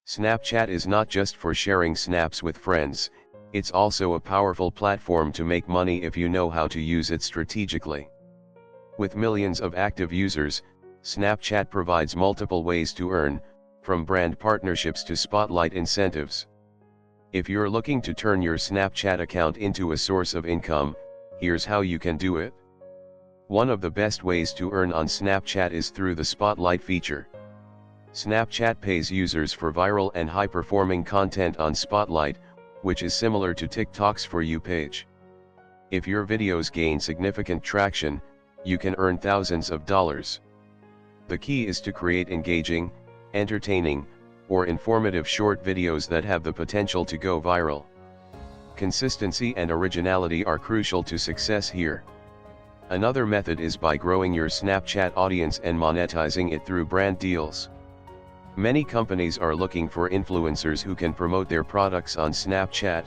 Snapchat is not just for sharing snaps with friends, it's also a powerful platform to make money if you know how to use it strategically. With millions of active users, Snapchat provides multiple ways to earn, from brand partnerships to spotlight incentives. If you're looking to turn your Snapchat account into a source of income, here's how you can do it. One of the best ways to earn on Snapchat is through the Spotlight feature. Snapchat pays users for viral and high-performing content on Spotlight, which is similar to TikTok's For You page. If your videos gain significant traction, you can earn thousands of dollars. The key is to create engaging, entertaining, or informative short videos that have the potential to go viral. Consistency and originality are crucial to success here. Another method is by growing your Snapchat audience and monetizing it through brand deals. Many companies are looking for influencers who can promote their products on Snapchat.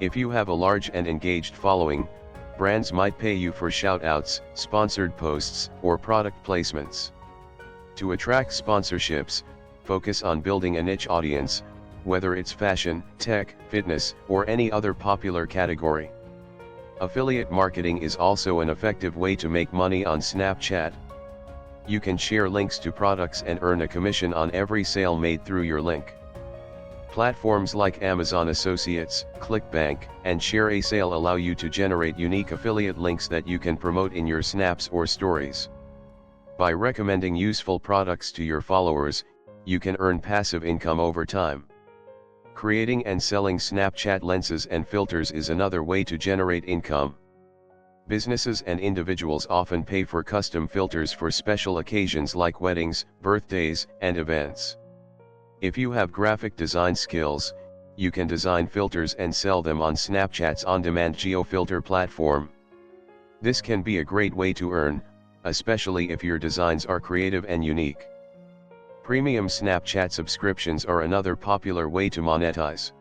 If you have a large and engaged following, brands might pay you for shoutouts, sponsored posts, or product placements. To attract sponsorships, focus on building a niche audience, whether it's fashion, tech, fitness, or any other popular category. Affiliate marketing is also an effective way to make money on Snapchat. You can share links to products and earn a commission on every sale made through your link. Platforms like Amazon Associates, ClickBank, and Share a Sale allow you to generate unique affiliate links that you can promote in your snaps or stories. By recommending useful products to your followers, you can earn passive income over time. Creating and selling Snapchat lenses and filters is another way to generate income. Businesses and individuals often pay for custom filters for special occasions like weddings, birthdays, and events. If you have graphic design skills, you can design filters and sell them on Snapchat's on-demand GeoFilter platform. This can be a great way to earn, especially if your designs are creative and unique. Premium Snapchat subscriptions are another popular way to monetize.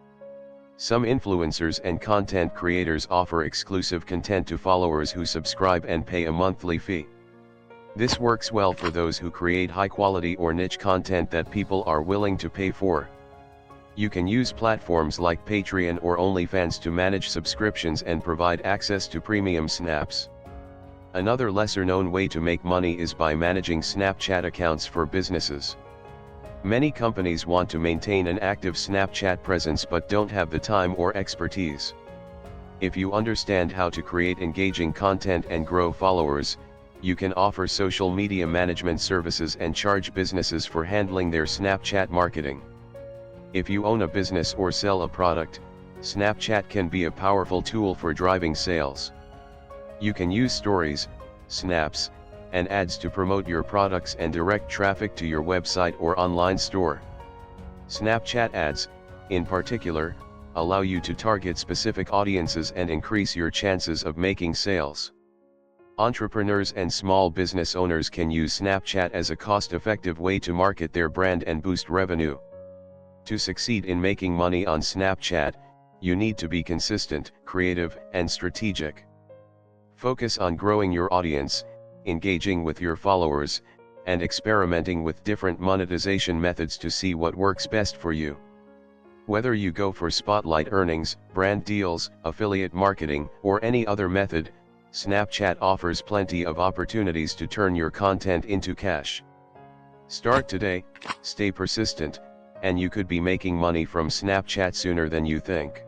Some influencers and content creators offer exclusive content to followers who subscribe and pay a monthly fee. This works well for those who create high-quality or niche content that people are willing to pay for. You can use platforms like Patreon or OnlyFans to manage subscriptions and provide access to premium snaps. Another lesser-known way to make money is by managing Snapchat accounts for businesses. Many companies want to maintain an active Snapchat presence but don't have the time or expertise. If you understand how to create engaging content and grow followers, you can offer social media management services and charge businesses for handling their Snapchat marketing. If you own a business or sell a product, Snapchat can be a powerful tool for driving sales. You can use stories, snaps, and ads to promote your products and direct traffic to your website or online store. Snapchat ads, in particular, allow you to target specific audiences and increase your chances of making sales. Entrepreneurs and small business owners can use Snapchat as a cost-effective way to market their brand and boost revenue. To succeed in making money on Snapchat, you need to be consistent, creative, and strategic. Focus on growing your audience, engaging with your followers, and experimenting with different monetization methods to see what works best for you. Whether you go for spotlight earnings, brand deals, affiliate marketing, or any other method, Snapchat offers plenty of opportunities to turn your content into cash. Start today, stay persistent, and you could be making money from Snapchat sooner than you think.